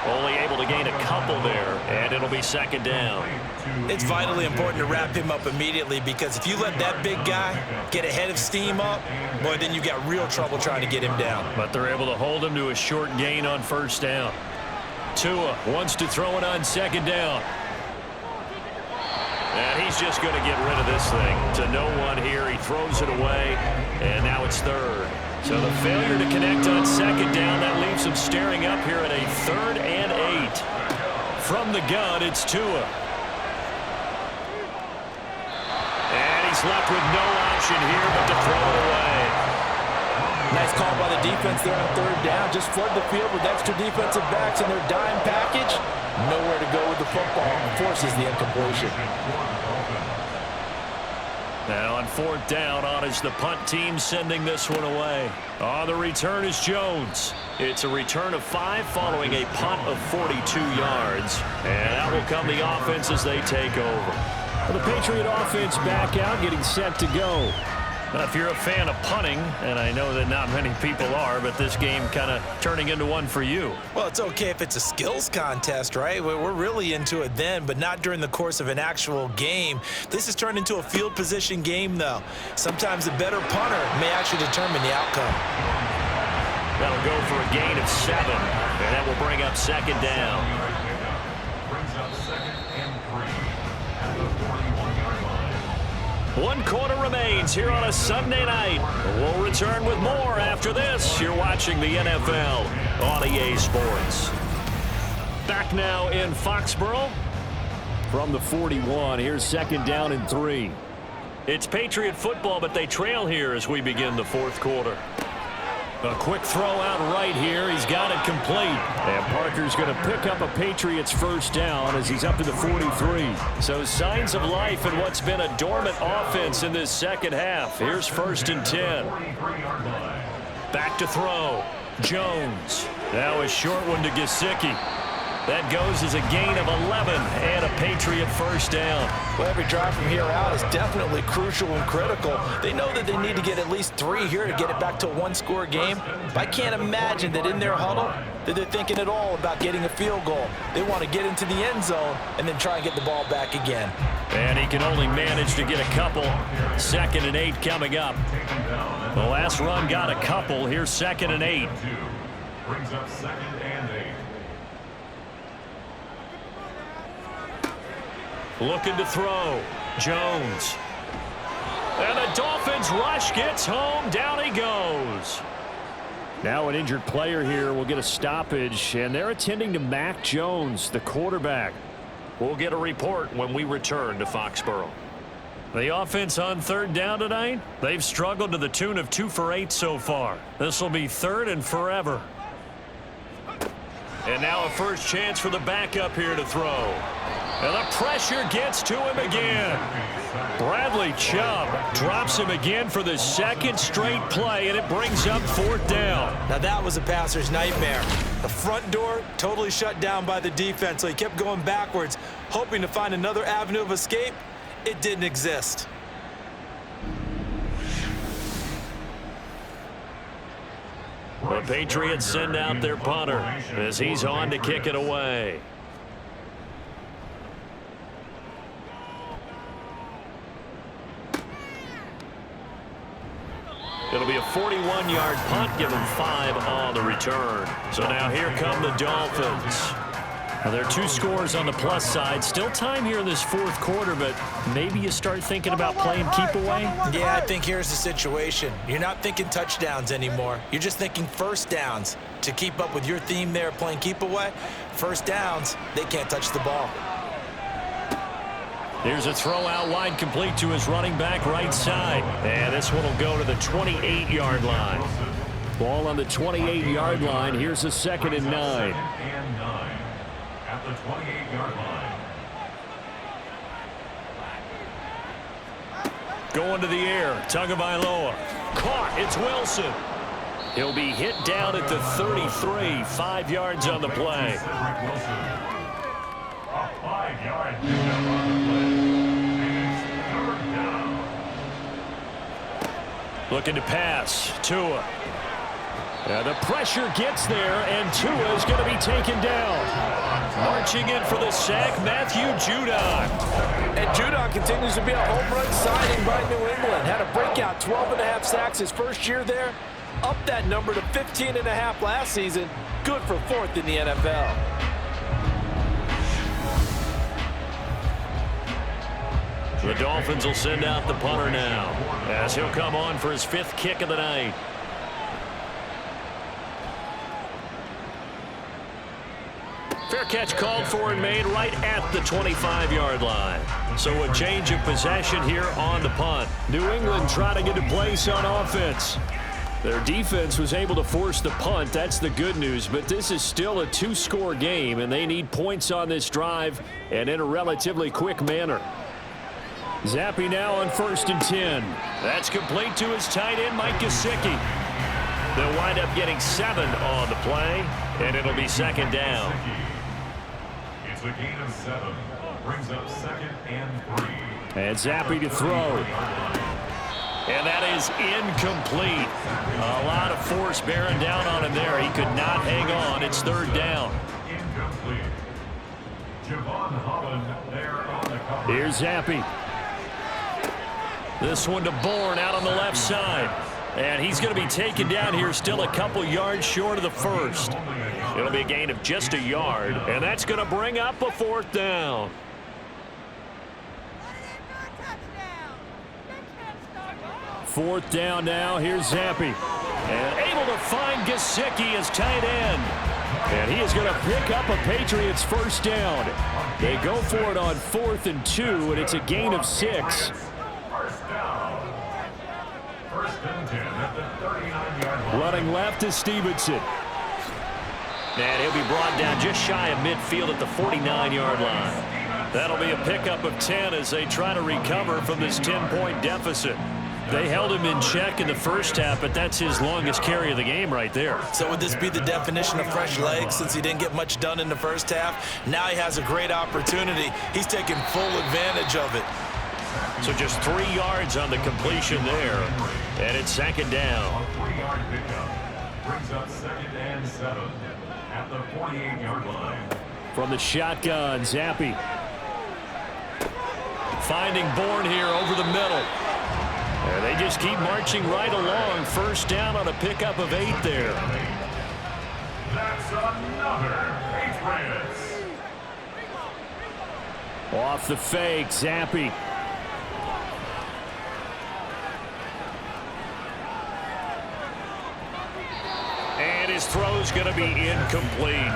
Only able to gain a couple there, and it'll be 2nd down. It's vitally important to wrap him up immediately because if you let that big guy get ahead of steam up, boy, then you got real trouble trying to get him down. But they're able to hold him to a short gain on 1st down. Tua wants to throw it on 2nd down. And he's just going to get rid of this thing. To no one here, he throws it away, and now it's 3rd. So the failure to connect on 2nd down, that leaves him staring up here at a 3rd and 8. From the gun, it's Tua. And he's left with no option here but to throw it away. Nice call by the defense there on 3rd down. Just flood the field with extra defensive backs in their dime package. Nowhere to go with the football. Forces the incompletion. Now on 4th down, on is the punt team sending this one away. On the return is Jones. It's a return of 5 following a punt of 42 yards. And that will come the offense as they take over. Well, the Patriot offense back out, getting set to go. Now, if you're a fan of punting, and I know that not many people are, but this game kind of turning into one for you. Well, it's okay if it's a skills contest, right? We're really into it then, but not during the course of an actual game. This has turned into a field position game, though. Sometimes a better punter may actually determine the outcome. That'll go for a gain of 7, and that will bring up 2nd down. Brings up 2nd and 3 at the 41-yard line. 1 quarter remains here on a Sunday night. We'll return with more after this. You're watching the NFL on EA Sports. Back now in Foxborough. From the 41, here's 2nd down and 3. It's Patriot football, but they trail here as we begin the 4th quarter. A quick throw out right here. He's got it complete. And Parker's going to pick up a Patriots 1st down as he's up to the 43. So signs of life in what's been a dormant offense in this second half. Here's 1st and 10. Back to throw. Jones. Now a short one to Gesicki. That goes as a gain of 11 and a Patriot 1st down. Well, every drive from here out is definitely crucial and critical. They know that they need to get at least 3 here to get it back to a 1-score game. But I can't imagine that in their huddle that they're thinking at all about getting a field goal. They want to get into the end zone and then try and get the ball back again. And he can only manage to get a couple. 2nd and 8 coming up. The last run got a couple. Here's 2nd and 8. Brings up 2nd and 8. Looking to throw. Jones. And the Dolphins rush gets home. Down he goes. Now an injured player here will get a stoppage, and they're attending to Mac Jones, the quarterback. We'll get a report when we return to Foxborough. The offense on 3rd down tonight, they've struggled to the tune of 2 for 8 so far. This will be 3rd and forever. And now a first chance for the backup here to throw. And the pressure gets to him again. Bradley Chubb drops him again for the 2nd straight play, and it brings up 4th down. Now that was a passer's nightmare. The front door totally shut down by the defense, so he kept going backwards, hoping to find another avenue of escape. It didn't exist. The Patriots send out their punter as he's on to kick it away. It'll be a 41-yard punt, give them 5 on the return. So now here come the Dolphins. Now there are 2 scores on the plus side. Still time here in this 4th quarter, but maybe you start thinking about playing keep away? Yeah, I think here's the situation. You're not thinking touchdowns anymore. You're just thinking 1st downs. To keep up with your theme there, playing keep away, 1st downs, they can't touch the ball. Here's a throw out wide, complete to his running back right side. And this one will go to the 28-yard line. Ball on the 28-yard line. Here's a 2nd and 9. 2nd and 9 at the 28-yard line. Going to the air, Tagovailoa. Caught, it's Wilson. He'll be hit down at the 33, 5 yards on the play. A 5-yard pickup on the play. And it's 3rd down. Looking to pass, Tua. The pressure gets there, and Tua is going to be taken down. Marching in for the sack, Matthew Judon. And Judon continues to be a home run signing by New England. Had a breakout, 12.5 sacks his first year there. Up that number to 15.5 last season. Good for 4th in the NFL. The Dolphins will send out the punter now, as he'll come on for his 5th kick of the night. Fair catch called for and made right at the 25-yard line. So a change of possession here on the punt. New England trying to get a place on offense. Their defense was able to force the punt. That's the good news. But this is still a 2-score game, and they need points on this drive and in a relatively quick manner. Zappi now on 1st and 10. That's complete to his tight end, Mike Gesicki. They'll wind up getting 7 on the play, and it'll be 2nd down. It's a gain of 7. Brings up 2nd and 3. And Zappi to throw. And that is incomplete. A lot of force bearing down on him there. He could not hang on. It's 3rd down. Incomplete. Javon Holland there on the cover. Here's Zappi. This one to Bourne out on the left side. And he's going to be taken down here, still a couple yards short of the first. It'll be a gain of just a yard, and that's going to bring up a 4th down. Fourth down now. Here's Zappi. And able to find Gesicki as tight end. And he is going to pick up a Patriots 1st down. They go for it on 4th and 2, and it's a gain of 6. First down. 1st and 10 at the 39-yard line. Running left is Stevenson. And he'll be brought down just shy of midfield at the 49-yard line. That'll be a pickup of 10 as they try to recover from this 10-point deficit. They held him in check in the first half, but that's his longest carry of the game right there. So would this be the definition of fresh legs since he didn't get much done in the first half? Now he has a great opportunity. He's taking full advantage of it. So just 3 yards on the completion there, and it's 2nd down. A 3-yard pickup. Brings up 2nd and 7 at the 48-yard line. From the shotgun, Zappi. Finding Bourne here over the middle. And they just keep marching right along. 1st down on a pickup of 8 there. That's another Patriots. Off the fake, Zappi. And his throw's going to be incomplete.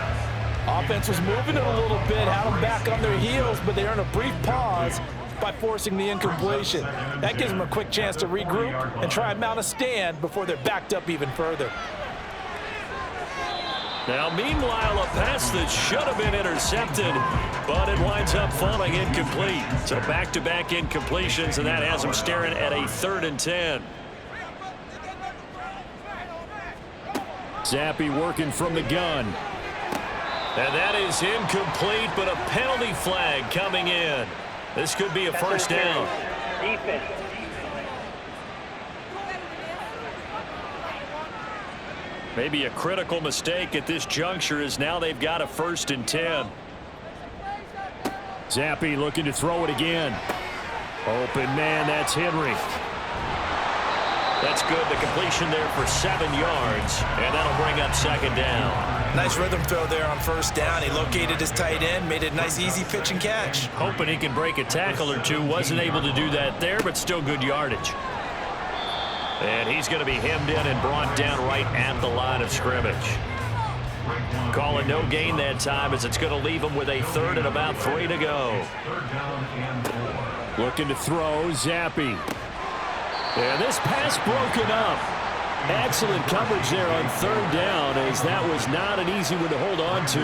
Offense was moving it a little bit, had them back on their heels, but they earned a brief pause by forcing the incompletion. That gives them a quick chance to regroup and try and mount a stand before they're backed up even further. Now, meanwhile, a pass that should have been intercepted, but it winds up falling incomplete. So back-to-back incompletions, and that has them staring at a 3rd and 10. Zappi working from the gun. And that is incomplete, but a penalty flag coming in. This could be a 1st down. Defense. Maybe a critical mistake at this juncture as now they've got a 1st and 10. Zappi looking to throw it again. Open man, that's Henry. That's good. The completion there for 7 yards, and that'll bring up 2nd down. Nice rhythm throw there on 1st down. He located his tight end, made it a nice, easy pitch and catch. Hoping he can break a tackle or two. Wasn't able to do that there, but still good yardage. And he's going to be hemmed in and brought down right at the line of scrimmage. Calling no gain that time as it's going to leave him with a 3rd and about 3 to go. 3rd down and 4. Looking to throw, Zappi. And this pass broken up. Excellent coverage there on 3rd down, as that was not an easy one to hold on to.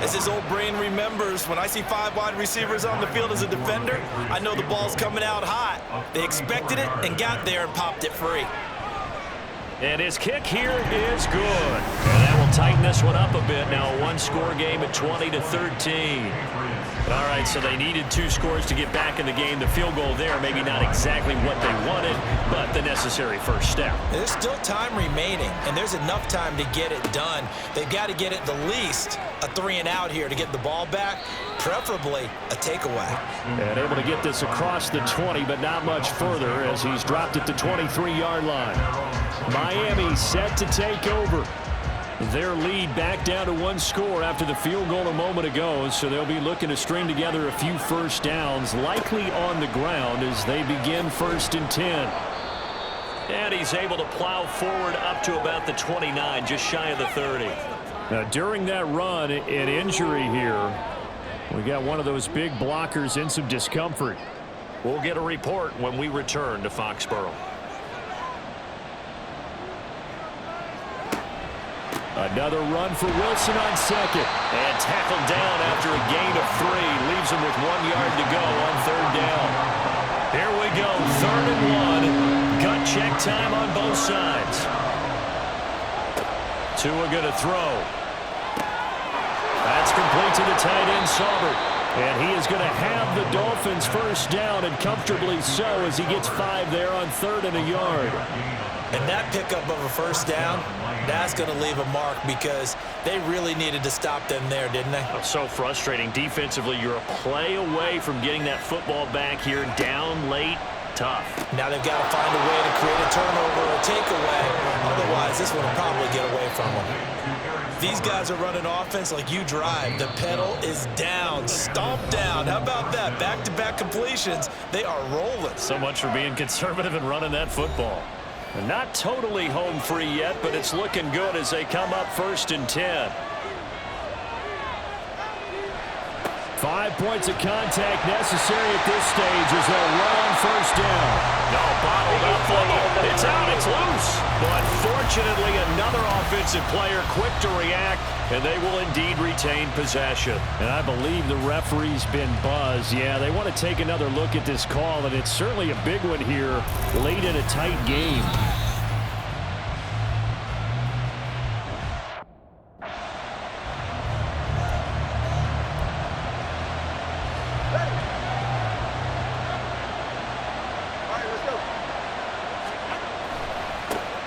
As his old brain remembers, when I see 5 wide receivers on the field as a defender, I know the ball's coming out hot. They expected it and got there and popped it free. And his kick here is good. And that will tighten this one up a bit. Now a 1-score game at 20-13. All right, so they needed 2 scores to get back in the game. The field goal there, maybe not exactly what they wanted, but the necessary first step. There's still time remaining, and there's enough time to get it done. They've got to get it the least a 3-and-out here to get the ball back, preferably a takeaway. And able to get this across the 20, but not much further as he's dropped at the 23-yard line. Miami set to take over. Their lead back down to 1 score after the field goal a moment ago, so they'll be looking to string together a few 1st downs, likely on the ground as they begin 1st and 10. And he's able to plow forward up to about the 29, just shy of the 30. Now, during that run, an injury here. We got one of those big blockers in some discomfort. We'll get a report when we return to Foxborough. Another run for Wilson on 2nd. And tackled down after a gain of 3. Leaves him with 1 yard to go on 3rd down. Here we go, 3rd and 1. Gut check time on both sides. Tua going to throw. That's complete to the tight end, Saubert. And he is going to have the Dolphins first down, and comfortably so, as he gets 5 there on 3rd and a yard. And that pickup of a first down, that's going to leave a mark because they really needed to stop them there, didn't they? Oh, so frustrating. Defensively, you're a play away from getting that football back here, down late. Tough. Now they've got to find a way to create a turnover or a takeaway. Otherwise, this one will probably get away from them. These guys are running offense like you drive. The pedal is down, stomped down. How about that? Back-to-back completions. They are rolling. So much for being conservative and running that football. Not totally home free yet, but it's looking good as they come up 1st and 10. 5 points of contact necessary at this stage as they'll run on first down. No, bottled up football. It's out, it's loose. But fortunately, another offensive player quick to react, and they will indeed retain possession. And I believe the referee's been buzzed. Yeah, they want to take another look at this call, and it's certainly a big one here late in a tight game.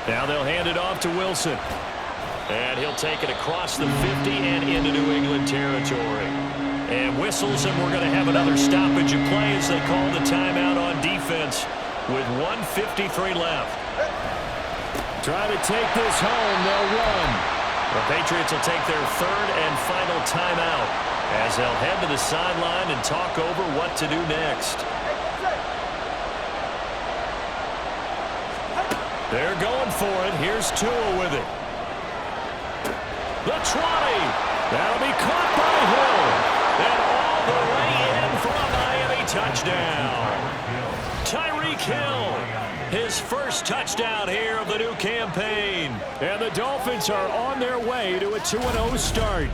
Now they'll hand it off to Wilson. And he'll take it across the 50 and into New England territory. And whistles, and we're going to have another stoppage of play as they call the timeout on defense with 1:53 left. Try to take this home. They'll run. The Patriots will take their 3rd and final timeout as they'll head to the sideline and talk over what to do next. They're going for it. Here's Tua with it. The 20. That'll be caught by Hill. And all the way in for a Miami touchdown. Tyreek Hill, his first touchdown here of the new campaign. And the Dolphins are on their way to a 2-0 start.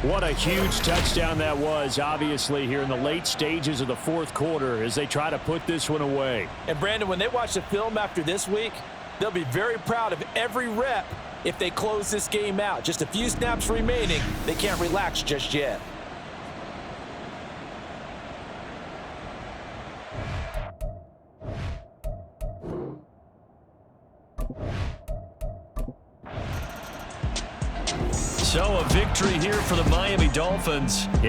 What a huge touchdown that was, obviously, here in the late stages of the 4th quarter as they try to put this one away. And, Brandon, when they watch the film after this week, they'll be very proud of every rep if they close this game out. Just a few snaps remaining. They can't relax just yet. So a victory here for the Miami Dolphins.